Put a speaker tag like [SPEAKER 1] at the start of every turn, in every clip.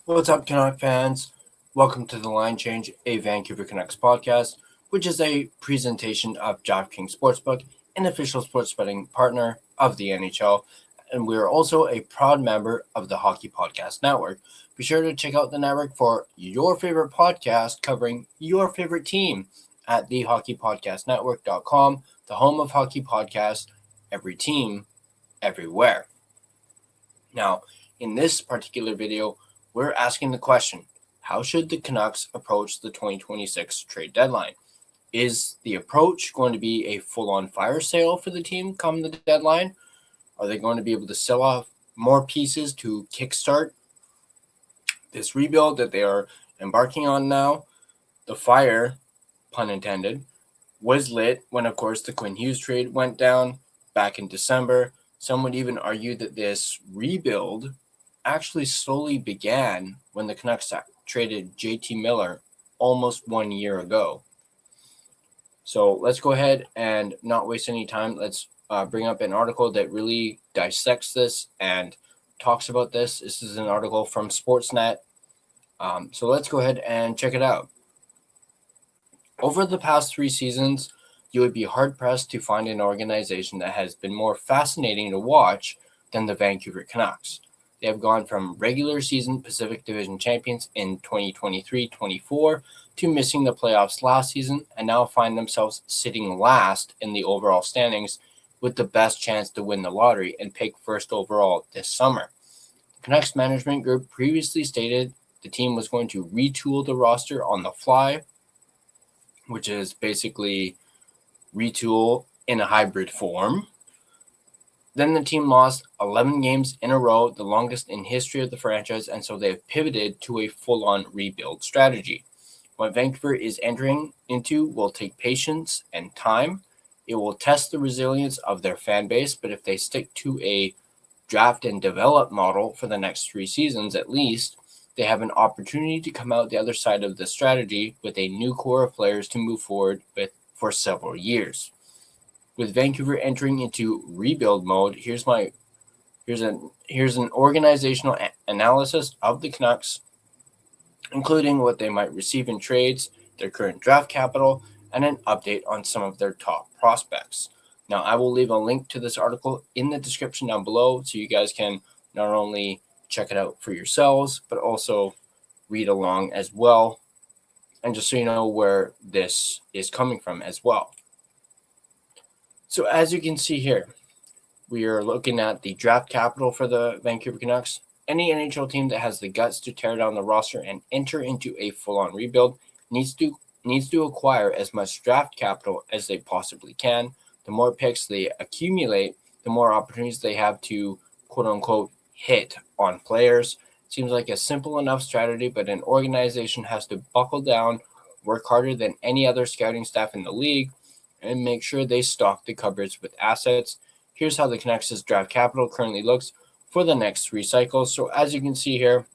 [SPEAKER 1] What's up, Canuck fans? Welcome to the Line Change, a Vancouver Canucks podcast, which is a presentation of DraftKings Sportsbook, an official sports betting partner of the NHL, and we are also a proud member of the Hockey Podcast Network. Be sure to check out the network for your favorite podcast covering your favorite team at thehockeypodcastnetwork.com, the home of hockey podcasts, every team, everywhere. Now, in this particular video, we're asking the question, how should the Canucks approach the 2026 trade deadline? Is the approach going to be a full-on fire sale for the team come the deadline? Are they going to be able to sell off more pieces to kickstart this rebuild that they are embarking on now? The fire, pun intended, was lit when, of course, the Quinn Hughes trade went down back in December. Some would even argue that this rebuild actually slowly began when the Canucks traded JT Miller almost 1 year ago. So let's go ahead and not waste any time. Let's bring up an article that really dissects this and talks about this. This is an article from Sportsnet. So let's go ahead and check it out. Over the past 3 seasons, you would be hard-pressed to find an organization that has been more fascinating to watch than the Vancouver Canucks. They have gone from regular season Pacific Division champions in 2023-24 to missing the playoffs last season and now find themselves sitting last in the overall standings with the best chance to win the lottery and pick first overall this summer. The Canucks management group previously stated the team was going to retool the roster on the fly, which is basically retool in a hybrid form. Then the team lost 11 games in a row, the longest in history of the franchise, and so they've pivoted to a full-on rebuild strategy. What Vancouver is entering into will take patience and time. It will test the resilience of their fan base, but if they stick to a draft and develop model for the next 3 seasons at least, they have an opportunity to come out the other side of the strategy with a new core of players to move forward with for several years. With Vancouver entering into rebuild mode, here's an organizational analysis of the Canucks, including what they might receive in trades, their current draft capital, and an update on some of their top prospects. Now, I will leave a link to this article in the description down below so you guys can not only check it out for yourselves, but also read along as well, and just so you know where this is coming from as well. So as you can see here, we are looking at the draft capital for the Vancouver Canucks. Any NHL team that has the guts to tear down the roster and enter into a full-on rebuild needs to acquire as much draft capital as they possibly can. The more picks they accumulate, the more opportunities they have to quote-unquote hit on players. Seems like a simple enough strategy, but an organization has to buckle down, work harder than any other scouting staff in the league, and make sure they stock the cupboards with assets. Here's how the Canucks' draft capital currently looks for the next 3 cycles. So as you can see here,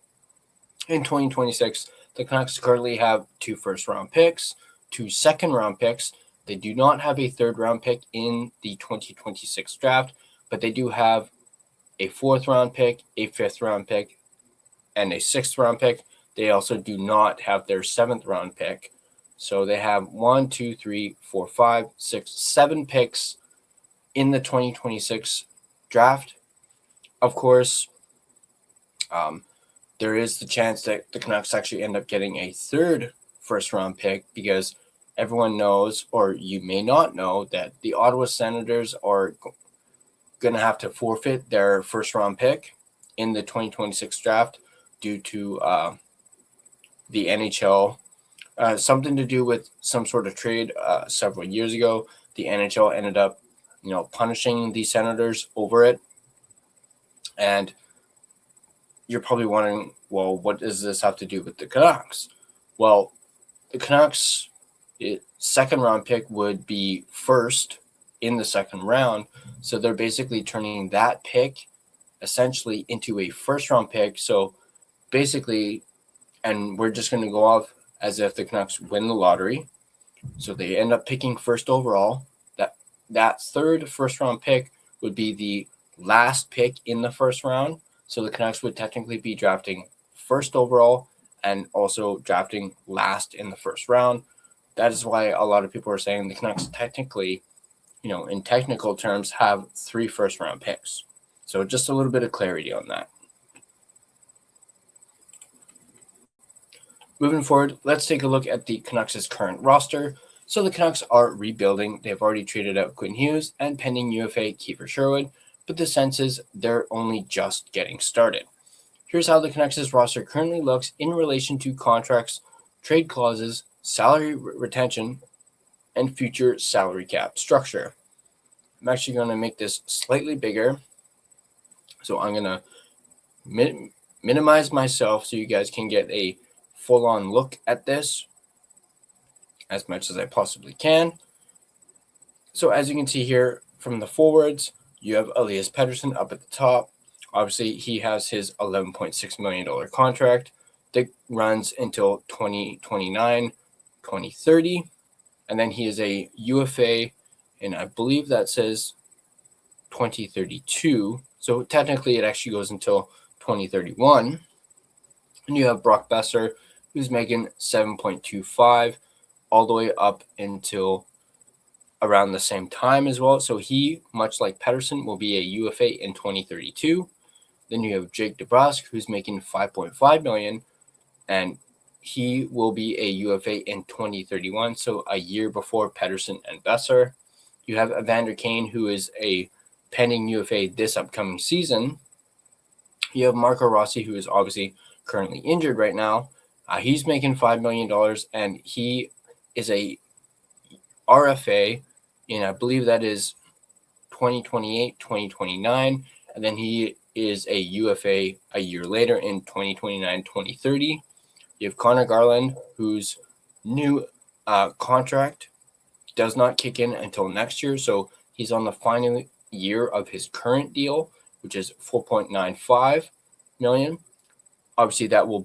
[SPEAKER 1] in 2026, the Canucks currently have 2 first-round picks, 2 second-round picks. They do not have a third-round pick in the 2026 draft, but they do have a 4th-round pick, a 5th-round pick, and a 6th-round pick. They also do not have their 7th-round pick. So they have 1, 2, 3, 4, 5, 6, 7 picks in the 2026 draft. Of course, there is the chance that the Canucks actually end up getting a 3rd first-round pick because everyone knows, or you may not know, that the Ottawa Senators are going to have to forfeit their first-round pick in the 2026 draft due to the NHL. Something to do with some sort of trade several years ago. The NHL ended up, punishing the Senators over it. And you're probably wondering, well, what does this have to do with the Canucks? Well, the Canucks' 2nd-round pick would be first in the 2nd round. So they're basically turning that pick essentially into a first-round pick. So basically, and we're just going to go off as if the Canucks win the lottery. So they end up picking first overall. That 3rd first-round pick would be the last pick in the 1st round. So the Canucks would technically be drafting first overall and also drafting last in the first round. That is why a lot of people are saying the Canucks technically, in technical terms, have 3 first-round picks. So just a little bit of clarity on that. Moving forward, let's take a look at the Canucks' current roster. So the Canucks are rebuilding. They've already traded out Quinn Hughes and pending UFA Kiefer Sherwood, but the sense is they're only just getting started. Here's how the Canucks' roster currently looks in relation to contracts, trade clauses, salary retention, and future salary cap structure. I'm actually going to make this slightly bigger. So I'm going to minimize myself so you guys can get a full-on look at this as much as I possibly can. So as you can see here from the forwards, you have Elias Pettersson up at the top. Obviously, he has his $11.6 million contract that runs until 2029, 2030. And then he is a UFA, and I believe that says 2032. So technically, it actually goes until 2031. And you have Brock Besser, who's making 7.25 all the way up until around the same time as well. So he, much like Pettersson, will be a UFA in 2032. Then you have Jake DeBrusk, who's making $5.5 million, and he will be a UFA in 2031, so a year before Pettersson and Besser. You have Evander Kane, who is a pending UFA this upcoming season. You have Marco Rossi, who is obviously currently injured right now. He's making $5 million, and he is a RFA, and I believe that is 2028, 2029, and then he is a UFA a year later in 2029, 2030. You have Connor Garland, whose new contract does not kick in until next year, so he's on the final year of his current deal, which is $4.95 million. Obviously, that will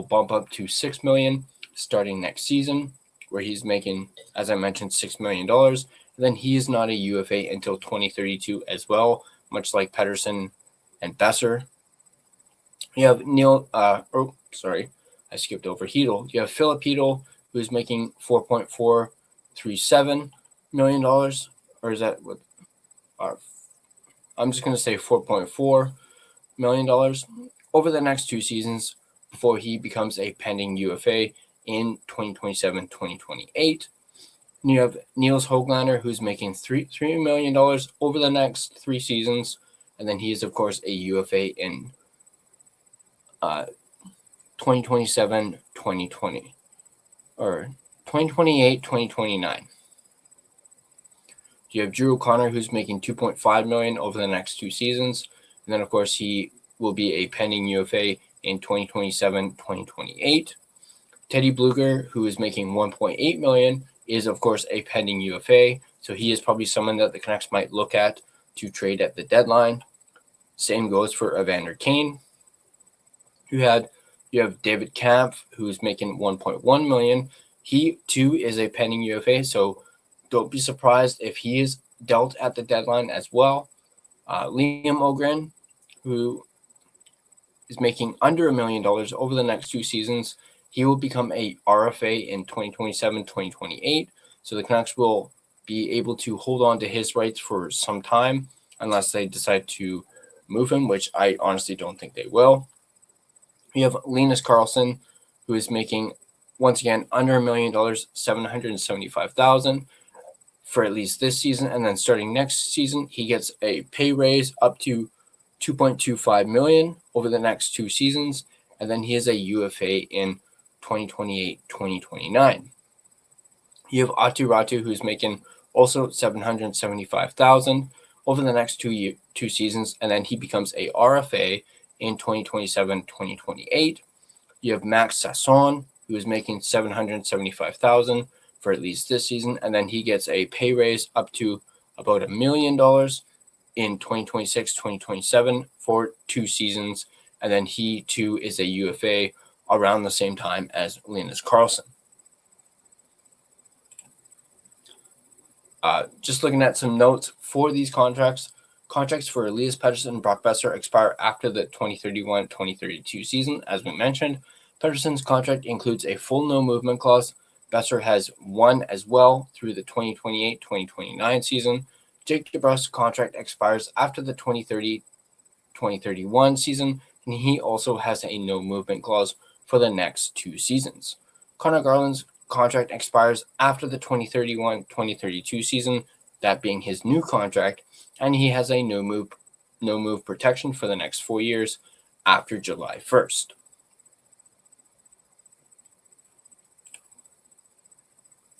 [SPEAKER 1] bump up to $6 million starting next season, where he's making, as I mentioned, $6 million. And then he is not a UFA until 2032 as well, much like Pettersson and Besser. You have I skipped over Hedl. You have Philip Hedl, who's making $4.437 million, or is that what? I'm just going to say $4.4 million over the next 2 seasons before he becomes a pending UFA in 2027, 2028. And you have Niels Höglander, who's making $3 million over the next 3 seasons, and then he is, of course, a UFA in 2027, 2020, or 2028, 2029. You have Drew O'Connor, who's making $2.5 million over the next 2 seasons, and then, of course, he will be a pending UFA in 2027, 2028. Teddy Bluger, who is making $1.8 million, is, of course, a pending UFA, so he is probably someone that the Canucks might look at to trade at the deadline. Same goes for Evander Kane. You have David Kampf, who's making $1.1 million. He, too, is a pending UFA, so don't be surprised if he is dealt at the deadline as well. Liam Ogren, who is making under $1 million over the next 2 seasons. He will become a RFA in 2027, 2028. So the Canucks will be able to hold on to his rights for some time unless they decide to move him, which I honestly don't think they will. You have Linus Karlsson, who is making, once again, under $1 million, $775,000 for at least this season. And then starting next season, he gets a pay raise up to $2.25 million over the next 2 seasons. And then he is a UFA in 2028, 2029. You have Atu Ratu, who's making also $775,000 over the next 2 seasons, and then he becomes a RFA in 2027, 2028. You have Max Sasson, who is making $775,000 for at least this season, and then he gets a pay raise up to about $1 million in 2026, 2027 for 2 seasons, and then he too is a UFA around the same time as Linus Karlsson. Just looking at some notes for these contracts. Contracts for Elias Pettersson and Brock Besser expire after the 2031-2032 season. As we mentioned, Pettersson's contract includes a full no movement clause. Besser has one as well through the 2028-2029 season. Jake DeBrusk's contract expires after the 2030-2031 season, and he also has a no movement clause for the next 2 seasons. Connor Garland's contract expires after the 2031-2032 season, that being his new contract, and he has a no move protection for the next 4 years after July 1st.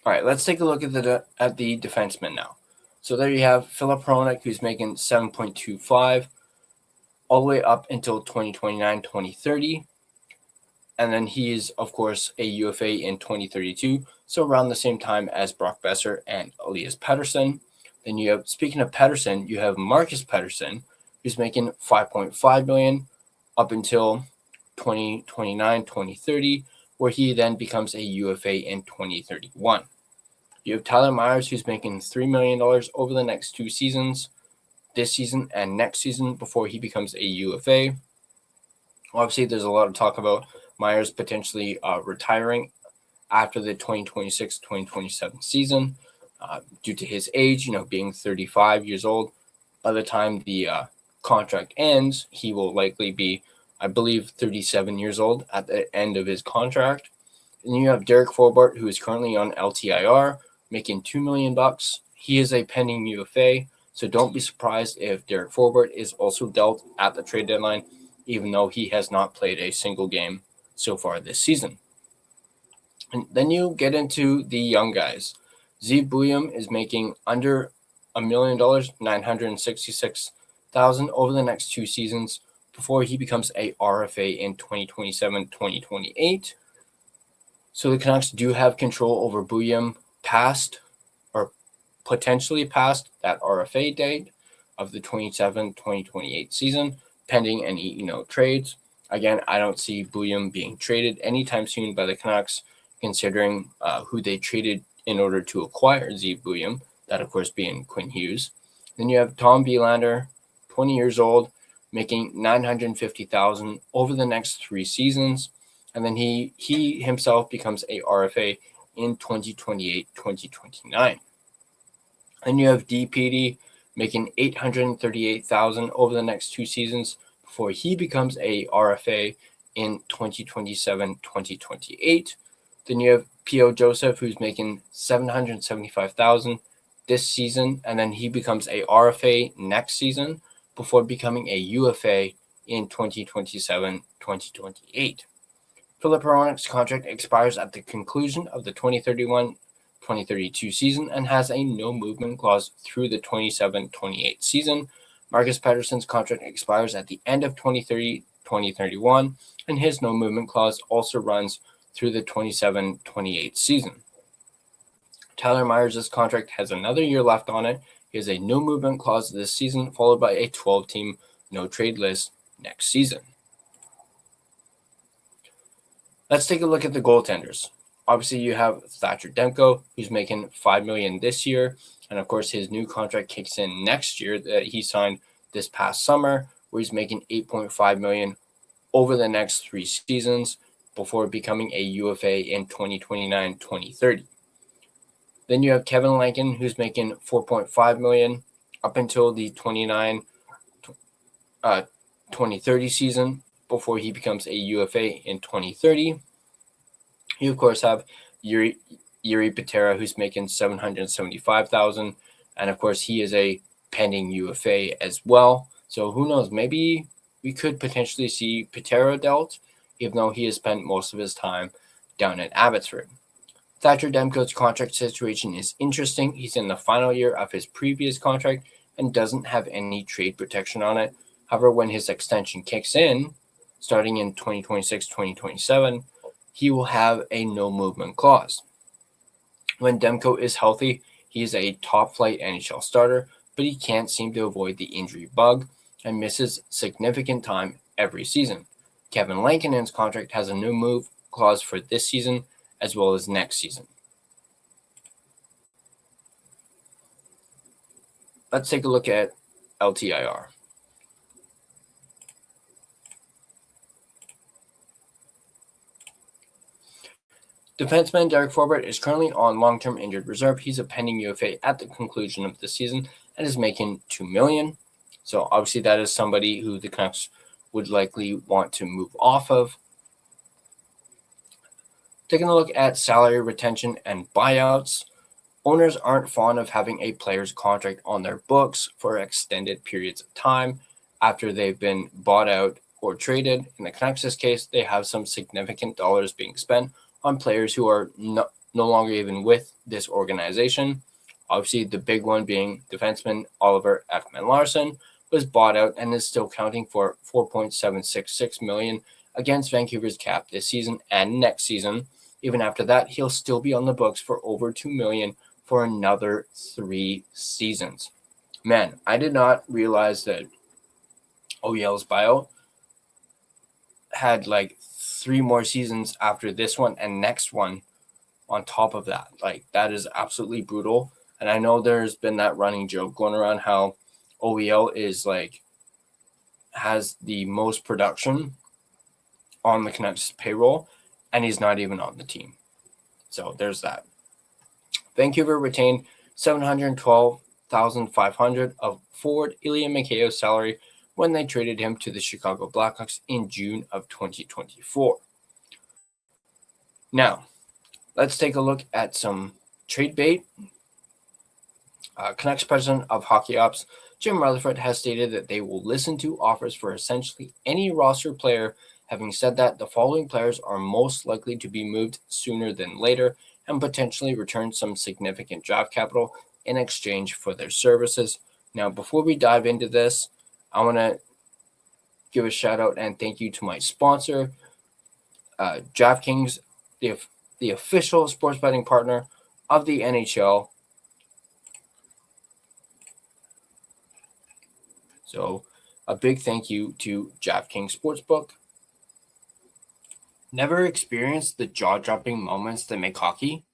[SPEAKER 1] All right, let's take a look at the defensemen now. So there you have Filip Hronek, who's making $7.25 all the way up until 2029-2030. And then he is, of course, a UFA in 2032, so around the same time as Brock Besser and Elias Pettersson. Then you have, speaking of Pettersson, you have Marcus Pettersson, who's making $5.5 million up until 2029-2030, where he then becomes a UFA in 2031. You have Tyler Myers, who's making $3 million over the next 2 seasons, this season and next season, before he becomes a UFA. Obviously, there's a lot of talk about Myers potentially retiring after the 2026-2027 season due to his age, being 35 years old. By the time the contract ends, he will likely be, I believe, 37 years old at the end of his contract. And you have Derek Forbort, who is currently on LTIR, making $2 million. He is a pending UFA, so don't be surprised if Derek Forbort is also dealt at the trade deadline, even though he has not played a single game so far this season. And then you get into the young guys. Zeev Buium is making under $1 million, $966,000 over the next 2 seasons before he becomes a RFA in 2027-2028. So the Canucks do have control over Buium past or potentially past that RFA date of the 2027-2028 season, pending any trades. Again, I don't see Buium being traded anytime soon by the Canucks, considering who they traded in order to acquire Zeev Buium, that of course being Quinn Hughes. Then you have Tom Wielander, 20 years old, making $950,000 over the next 3 seasons, and then he himself becomes a RFA in 2028-2029. Then you have DPD making $838,000 over the next 2 seasons before he becomes a RFA in 2027-2028. Then you have P.O. Joseph, who's making $775,000 this season, and then he becomes a RFA next season before becoming a UFA in 2027-2028. Filip Hronek's contract expires at the conclusion of the 2031-2032 season and has a no movement clause through the 27-28 season. Marcus Pettersson's contract expires at the end of 2030-2031, and his no movement clause also runs through the 27-28 season. Tyler Myers' contract has another year left on it. He has a no movement clause this season, followed by a 12-team no trade list next season. Let's take a look at the goaltenders. Obviously, you have Thatcher Demko, who's making $5 million this year, and of course, his new contract kicks in next year that he signed this past summer, where he's making $8.5 million over the next 3 seasons before becoming a UFA in 2029-2030. Then you have Kevin Lankin, who's making $4.5 million up until the 2030 season before he becomes a UFA in 2030. You, of course, have Jiri Patera, who's making $775,000, and of course, he is a pending UFA as well. So who knows? Maybe we could potentially see Patera dealt, even though he has spent most of his time down at Abbotsford. Thatcher Demko's contract situation is interesting. He's in the final year of his previous contract and doesn't have any trade protection on it. However, when his extension kicks in, starting in 2026-2027, he will have a no movement clause. When Demko is healthy, he is a top-flight NHL starter, but he can't seem to avoid the injury bug and misses significant time every season. Kevin Lankinen's contract has a no move clause for this season as well as next season. Let's take a look at LTIR. Defenseman Derek Forbort is currently on long-term injured reserve. He's a pending UFA at the conclusion of the season and is making $2 million. So obviously that is somebody who the Canucks would likely want to move off of. Taking a look at salary retention and buyouts, owners aren't fond of having a player's contract on their books for extended periods of time after they've been bought out or traded. In the Canucks' case, they have some significant dollars being spent on players who are no longer even with this organization. Obviously, the big one being defenseman Oliver Ekman-Larsson was bought out and is still counting for $4.766 million against Vancouver's cap this season and next season. Even after that, he'll still be on the books for over $2 million for another 3 seasons. Man, I did not realize that OEL's buyout had like 3 more seasons after this one and next one on top of that. Like, that is absolutely brutal. And I know there's been that running joke going around how OEL is like has the most production on the Canucks payroll, and he's not even on the team. So there's that. Vancouver retained $712,500 of forward Ilya Mikheiv's salary when they traded him to the Chicago Blackhawks in June of 2024. Now, let's take a look at some trade bait. Canucks president of Hockey Ops, Jim Rutherford, has stated that they will listen to offers for essentially any roster player. Having said that, the following players are most likely to be moved sooner than later and potentially return some significant draft capital in exchange for their services. Now, before we dive into this, I want to give a shout out and thank you to my sponsor, DraftKings, the official sports betting partner of the NHL. So a big thank you to DraftKings Sportsbook. Never experienced the jaw-dropping moments that make hockey?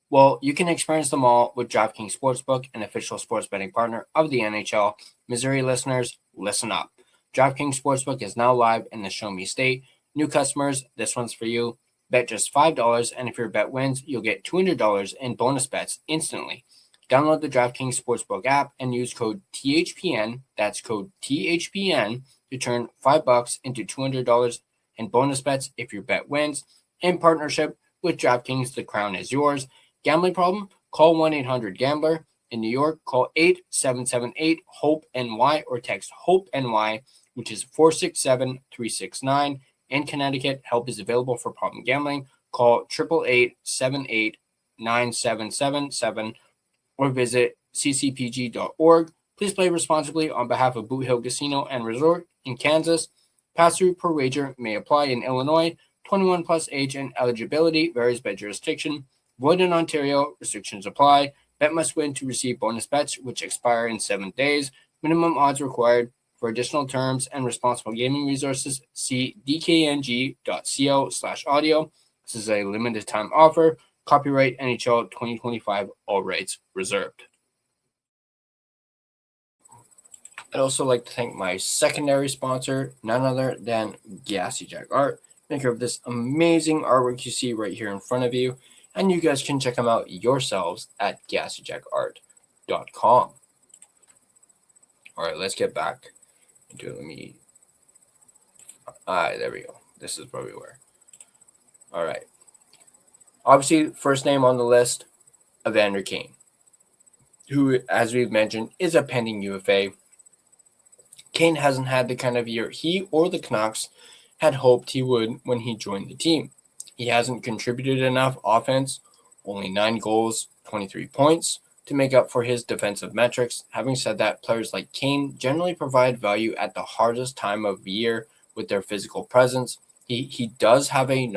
[SPEAKER 1] Well, you can experience them all with DraftKings Sportsbook, an official sports betting partner of the NHL. Missouri listeners, listen up. DraftKings Sportsbook is now live in the Show Me State. New customers, this one's for you. Bet just $5, and if your bet wins, you'll get $200 in bonus bets instantly. Download the DraftKings Sportsbook app and use code THPN, that's code THPN, to turn $5 into $200 in bonus bets if your bet wins. In partnership with DraftKings, the crown is yours. Gambling problem? Call 1-800-GAMBLER. In New York, call 877-8-HOPE-NY or text HOPE-NY, which is 467-369. In Connecticut, help is available for problem gambling. Call 888-78-9777 or visit ccpg.org. Please play responsibly on behalf of Boot Hill Casino and Resort in Kansas. Pass-through per wager may apply in Illinois. 21 plus age and eligibility varies by jurisdiction. Void in Ontario. Restrictions apply. Bet must win to receive bonus bets, which expire in 7 days. Minimum odds required. For additional terms and responsible gaming resources, see dkng.co/audio. This is a limited time offer. Copyright NHL 2025, all rights reserved. I'd also like to thank my secondary sponsor, none other than Gassy Jack Art, maker of this amazing artwork you see right here in front of you, and you guys can check them out yourselves at gassyjackart.com. All right, let's get back into it. There we go. This is where we were. All right. Obviously, first name on the list, Evander Kane, who, as we've mentioned, is a pending UFA. Kane hasn't had the kind of year he or the Canucks had hoped he would when he joined the team. He hasn't contributed enough offense, only 9 goals, 23 points, to make up for his defensive metrics. Having said that, players like Kane generally provide value at the hardest time of year with their physical presence. He does have a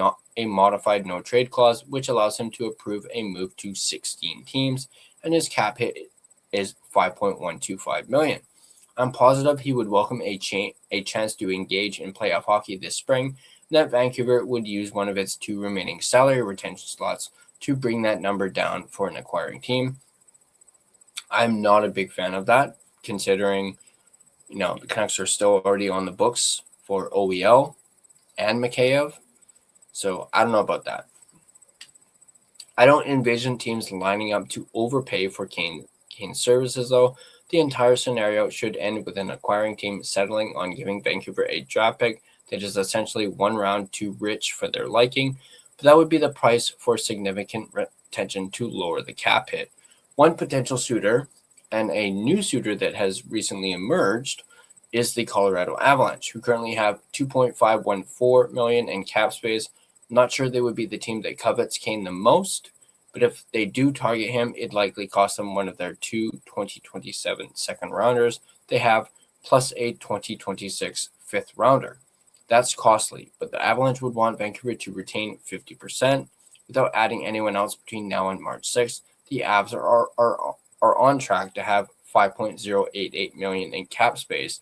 [SPEAKER 1] modified no-trade clause, which allows him to approve a move to 16 teams, and his cap hit is $5.125 million. I'm positive he would welcome a chance to engage in playoff hockey this spring, and that Vancouver would use one of its 2 remaining salary retention slots to bring that number down for an acquiring team. I'm not a big fan of that. considering, the Canucks are still already on the books for OEL and Mikheyev. So I don't know about that. I don't envision teams lining up to overpay for Kane's services, though. The entire scenario should end with an acquiring team settling on giving Vancouver a draft pick that is essentially one round too rich for their liking, but that would be the price for significant retention to lower the cap hit. One potential suitor, and a new suitor that has recently emerged, is the Colorado Avalanche, who currently have $2.514 million in cap space. I'm not sure they would be the team that covets Kane the most, but if they do target him, it'd likely cost them one of their two 2027 second rounders they have, plus a 2026 fifth rounder. That's costly, but the Avalanche would want Vancouver to retain 50%. Without adding anyone else between now and March 6th, the Avs are on track to have $5.088 million in cap space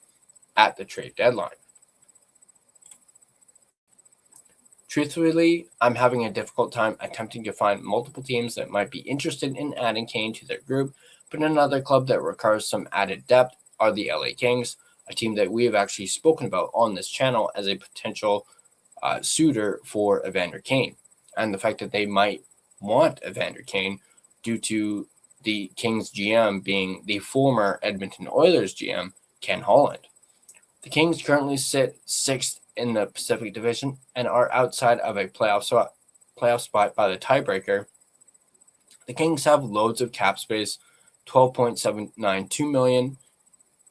[SPEAKER 1] at the trade deadline. Truthfully, I'm having a difficult time attempting to find multiple teams that might be interested in adding Kane to their group, but another club that requires some added depth are the LA Kings, a team that we have actually spoken about on this channel as a potential suitor for Evander Kane, and the fact that they might want Evander Kane due to the Kings GM being the former Edmonton Oilers GM, Ken Holland. The Kings currently sit sixth in the Pacific Division and are outside of a playoff spot by the tiebreaker. The Kings have loads of cap space, $12.792 million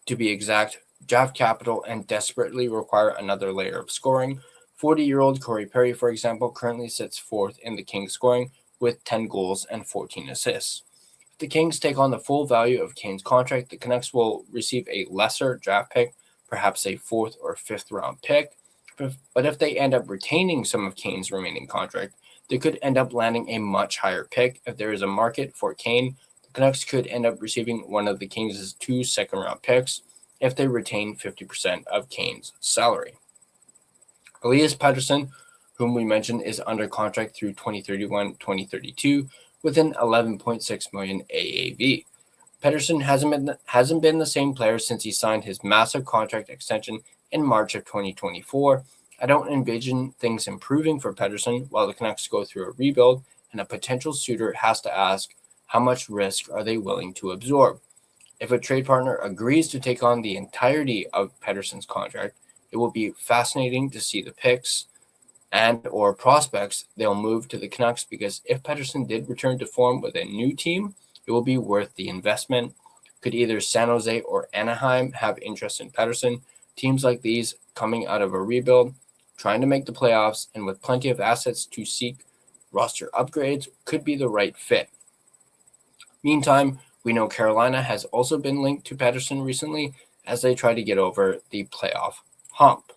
[SPEAKER 1] to be exact, draft capital, and desperately require another layer of scoring. 40-year-old Corey Perry, for example, currently sits fourth in the Kings scoring with 10 goals and 14 assists. If the Kings take on the full value of Kane's contract, the Canucks will receive a lesser draft pick, perhaps a fourth or fifth round pick. But if they end up retaining some of Kane's remaining contract, they could end up landing a much higher pick. If there is a market for Kane, the Canucks could end up receiving one of the Kings' two second-round picks if they retain 50% of Kane's salary. Elias Pettersson, whom we mentioned, is under contract through 2031-2032 with an $11.6 million AAV. Pettersson hasn't been the same player since he signed his massive contract extension in March of 2024. I don't envision things improving for Pettersson while the Canucks go through a rebuild, and a potential suitor has to ask how much risk are they willing to absorb. If a trade partner agrees to take on the entirety of Pettersson's contract, it will be fascinating to see the picks and or prospects they'll move to the Canucks, because if Pettersson did return to form with a new team, it will be worth the investment. Could either San Jose or Anaheim have interest in Pettersson? Teams like these, coming out of a rebuild, trying to make the playoffs, and with plenty of assets to seek roster upgrades, could be the right fit. Meantime, we know Carolina has also been linked to Pettersson recently as they try to get over the playoff hump.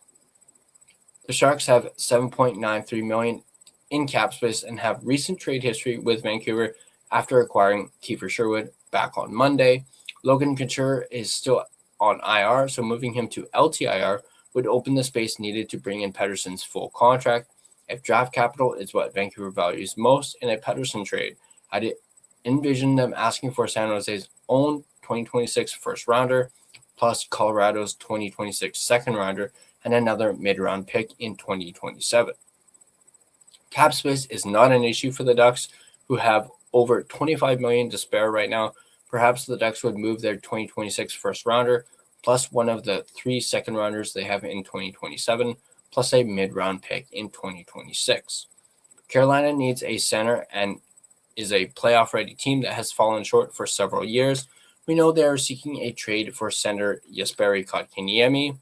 [SPEAKER 1] The Sharks have $7.93 million in cap space and have recent trade history with Vancouver after acquiring Kiefer Sherwood back on Monday. Logan Couture is still on IR, so moving him to LTIR would open the space needed to bring in Pettersson's full contract. If draft capital is what Vancouver values most in a Pettersson trade, I'd envision them asking for San Jose's own 2026 first rounder, plus Colorado's 2026 second rounder, and another mid-round pick in 2027. Cap space is not an issue for the Ducks, who have over $25 million to spare right now. Perhaps the Ducks would move their 2026 first rounder, plus one of the three second rounders they have in 2027, plus a mid-round pick in 2026. Carolina needs a center and is a playoff-ready team that has fallen short for several years. We know they are seeking a trade for center Jesperi Kotkaniemi.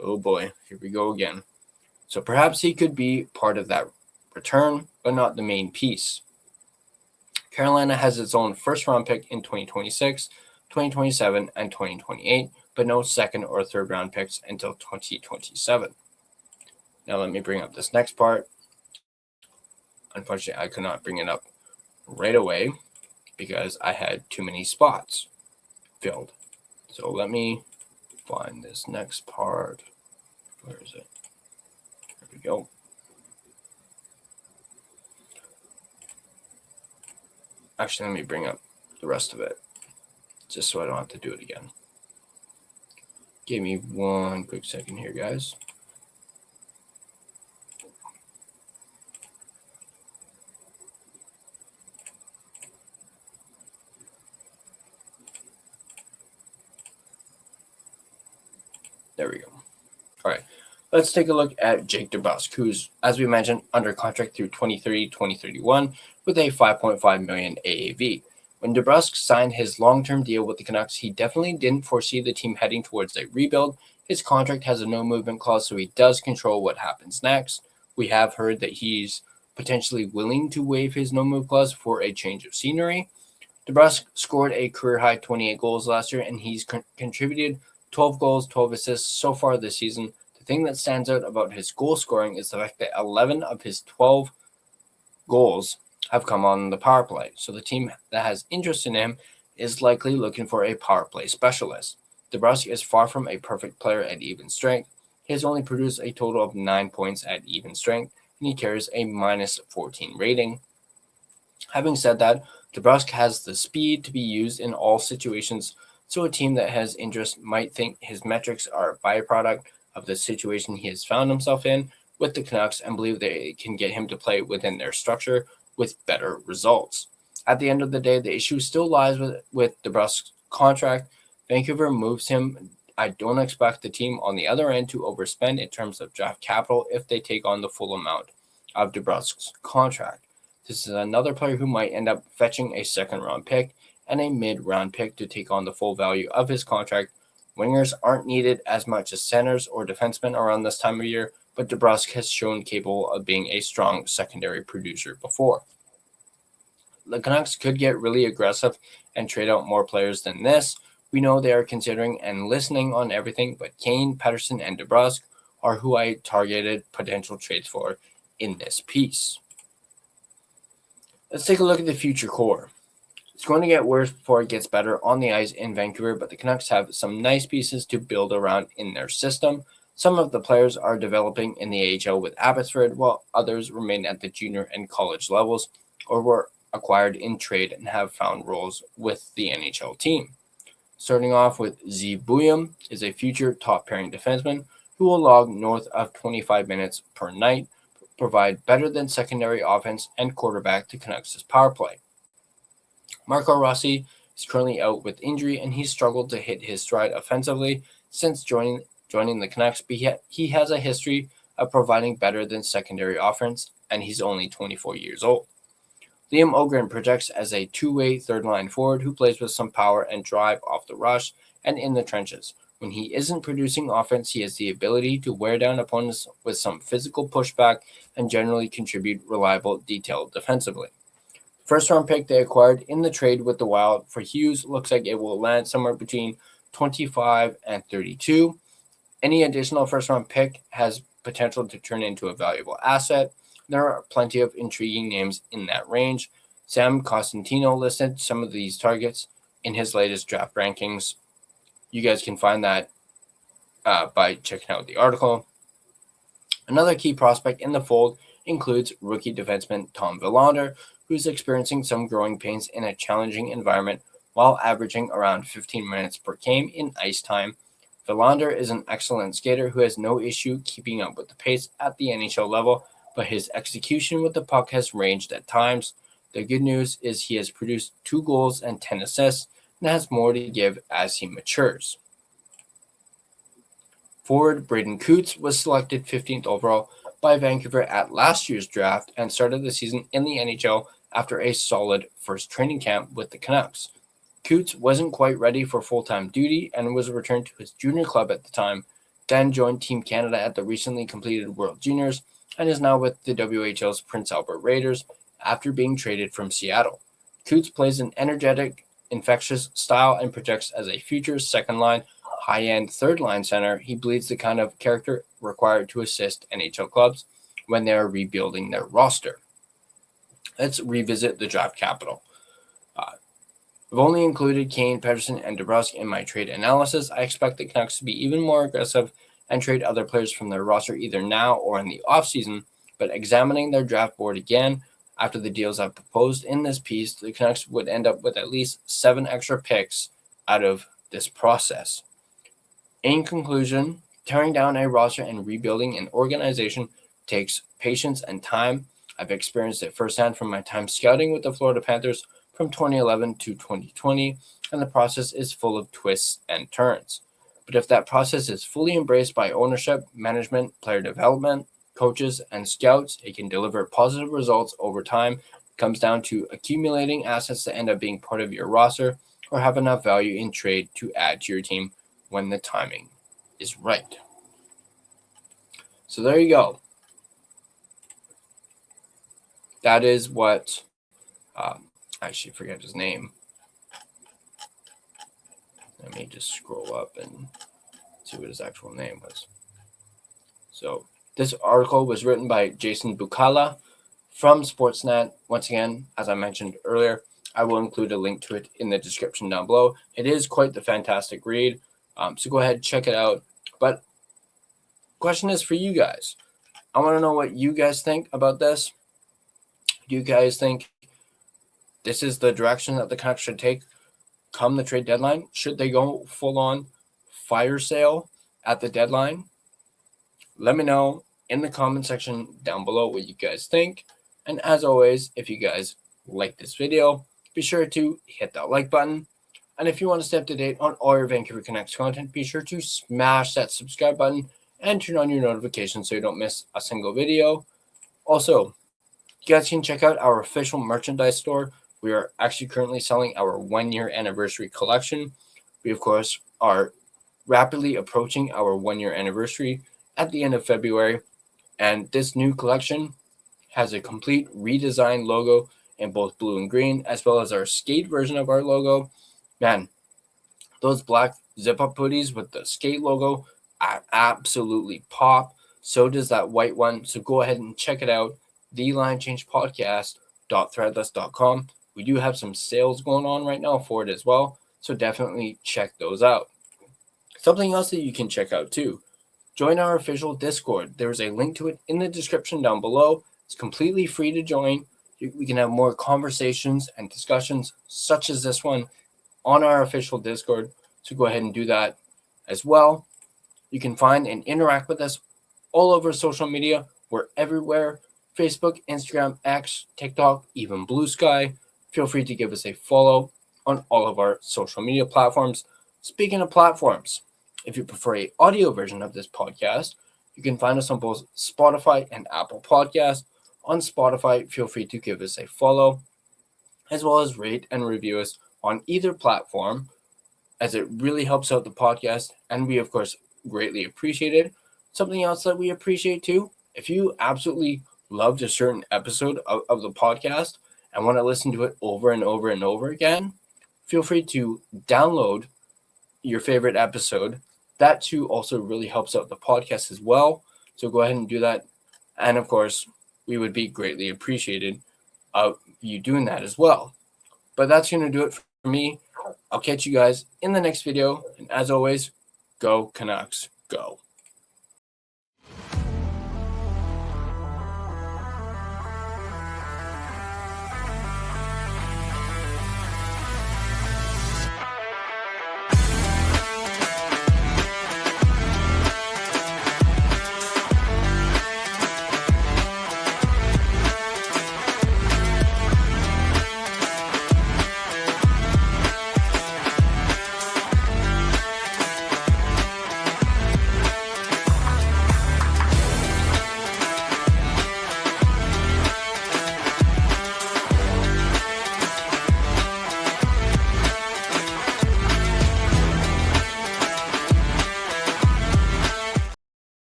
[SPEAKER 1] Oh boy, here we go again. So perhaps he could be part of that return, but not the main piece. Carolina has its own first-round pick in 2026, 2027, and 2028, but no second or third-round picks until 2027. Now let me bring up this next part. Unfortunately, I could not bring it up right away because I had too many spots filled. So let me find this next part. Where is it? There we go. Actually, let me bring up the rest of it just so I don't have to do it again. Give me one quick second here, guys. There we go. All right. Let's take a look at Jake DeBrusk, who's, as we mentioned, under contract through 2030-2031 with a $5.5 million AAV. When DeBrusk signed his long-term deal with the Canucks, he definitely didn't foresee the team heading towards a rebuild. His contract has a no-movement clause, so he does control what happens next. We have heard that he's potentially willing to waive his no-move clause for a change of scenery. DeBrusk scored a career-high 28 goals last year, and he's contributed 12 goals, 12 assists so far this season. The thing that stands out about his goal scoring is the fact that 11 of his 12 goals have come on the power play. So the team that has interest in him is likely looking for a power play specialist. DeBrusk is far from a perfect player at even strength. He has only produced a total of 9 points at even strength, and he carries a minus 14 rating. Having said that, DeBrusk has the speed to be used in all situations, so a team that has interest might think his metrics are a byproduct of the situation he has found himself in with the Canucks and believe they can get him to play within their structure with better results. At the end of the day, the issue still lies with DeBrusk's contract. Vancouver moves him. I don't expect the team on the other end to overspend in terms of draft capital if they take on the full amount of DeBrusk's contract. This is another player who might end up fetching a second-round pick and a mid-round pick to take on the full value of his contract. Wingers aren't needed as much as centers or defensemen around this time of year, but DeBrusk has shown capable of being a strong secondary producer before. The Canucks could get really aggressive and trade out more players than this. We know they are considering and listening on everything, but Kane, Pettersson, and DeBrusk are who I targeted potential trades for in this piece. Let's take a look at the future core. It's going to get worse before it gets better on the ice in Vancouver, but the Canucks have some nice pieces to build around in their system. Some of the players are developing in the AHL with Abbotsford, while others remain at the junior and college levels or were acquired in trade and have found roles with the NHL team. Starting off with Zeev Buium is a future top pairing defenseman who will log north of 25 minutes per night, provide better than secondary offense, and quarterback to Canucks' power play. Marco Rossi is currently out with injury, and he's struggled to hit his stride offensively since joining the Canucks, but he has a history of providing better than secondary offense, and he's only 24 years old. Liam Ogren projects as a two-way third-line forward who plays with some power and drive off the rush and in the trenches. When he isn't producing offense, he has the ability to wear down opponents with some physical pushback and generally contribute reliable detail defensively. First-round pick they acquired in the trade with the Wild for Hughes looks like it will land somewhere between 25 and 32. Any additional first-round pick has potential to turn into a valuable asset. There are plenty of intriguing names in that range. Sam Costantino listed some of these targets in his latest draft rankings. You guys can find that by checking out the article. Another key prospect in the fold includes rookie defenseman Tom Willander, who's experiencing some growing pains in a challenging environment while averaging around 15 minutes per game in ice time. Willander is an excellent skater who has no issue keeping up with the pace at the NHL level, but his execution with the puck has ranged at times. The good news is he has produced 2 goals and 10 assists and has more to give as he matures. Forward Braden Coots was selected 15th overall by Vancouver at last year's draft and started the season in the NHL after a solid first training camp with the Canucks. Coots wasn't quite ready for full-time duty and was returned to his junior club at the time, then joined Team Canada at the recently completed World Juniors and is now with the WHL's Prince Albert Raiders after being traded from Seattle. Coots plays an energetic, infectious style and projects as a future second-line, high-end third-line center. He bleeds the kind of character required to assist NHL clubs when they are rebuilding their roster. Let's revisit the draft capital. I've only included Kane, Pettersson, and DeBrusk in my trade analysis. I expect the Canucks to be even more aggressive and trade other players from their roster either now or in the offseason, but examining their draft board again after the deals I've proposed in this piece, the Canucks would end up with at least 7 extra picks out of this process. In conclusion, tearing down a roster and rebuilding an organization takes patience and time. I've experienced it firsthand from my time scouting with the Florida Panthers from 2011 to 2020, and the process is full of twists and turns. But if that process is fully embraced by ownership, management, player development, coaches, and scouts, it can deliver positive results over time. It comes down to accumulating assets that end up being part of your roster or have enough value in trade to add to your team when the timing is right. So there you go. That is what, I actually forget his name. Let me just scroll up and see what his actual name was. So this article was written by Jason Bukala from Sportsnet. Once again, as I mentioned earlier, I will include a link to it in the description down below. It is quite the fantastic read. So go ahead, check it out. But question is for you guys. I want to know what you guys think about this. Do you guys think this is the direction that the Canucks should take come the trade deadline? Should they go full-on fire sale at the deadline? Let me know in the comment section down below what you guys think. And as always, if you guys like this video, be sure to hit that like button. And if you want to stay up to date on all your Vancouver Canucks content, be sure to smash that subscribe button and turn on your notifications so you don't miss a single video. Also, you guys can check out our official merchandise store. We are actually currently selling our 1-year anniversary collection. We, of course, are rapidly approaching our 1-year anniversary at the end of February. And this new collection has a complete redesigned logo in both blue and green, as well as our skate version of our logo. Man, those black zip-up hoodies with the skate logo absolutely pop. So does that white one. So go ahead and check it out. TheLineChangePodcast.threadless.com. We do have some sales going on right now for it as well. So definitely check those out. Something else that you can check out too. Join our official Discord. There's a link to it in the description down below. It's completely free to join. We can have more conversations and discussions such as this one on our official Discord. So go ahead and do that as well. You can find and interact with us all over social media. We're everywhere. Facebook, Instagram, X, TikTok, even Blue Sky. Feel free to give us a follow on all of our social media platforms. Speaking of platforms, if you prefer an audio version of this podcast, you can find us on both Spotify and Apple Podcasts. On Spotify, feel free to give us a follow, as well as rate and review us on either platform, as it really helps out the podcast, and we, of course, greatly appreciate it. Something else that we appreciate too, if you absolutely loved a certain episode of the podcast and want to listen to it over and over and over again, feel free to download your favorite episode. That too also really helps out the podcast as well. So go ahead and do that. And of course, we would be greatly appreciated of you doing that as well. But that's going to do it for me. I'll catch you guys in the next video. And as always, go Canucks, go.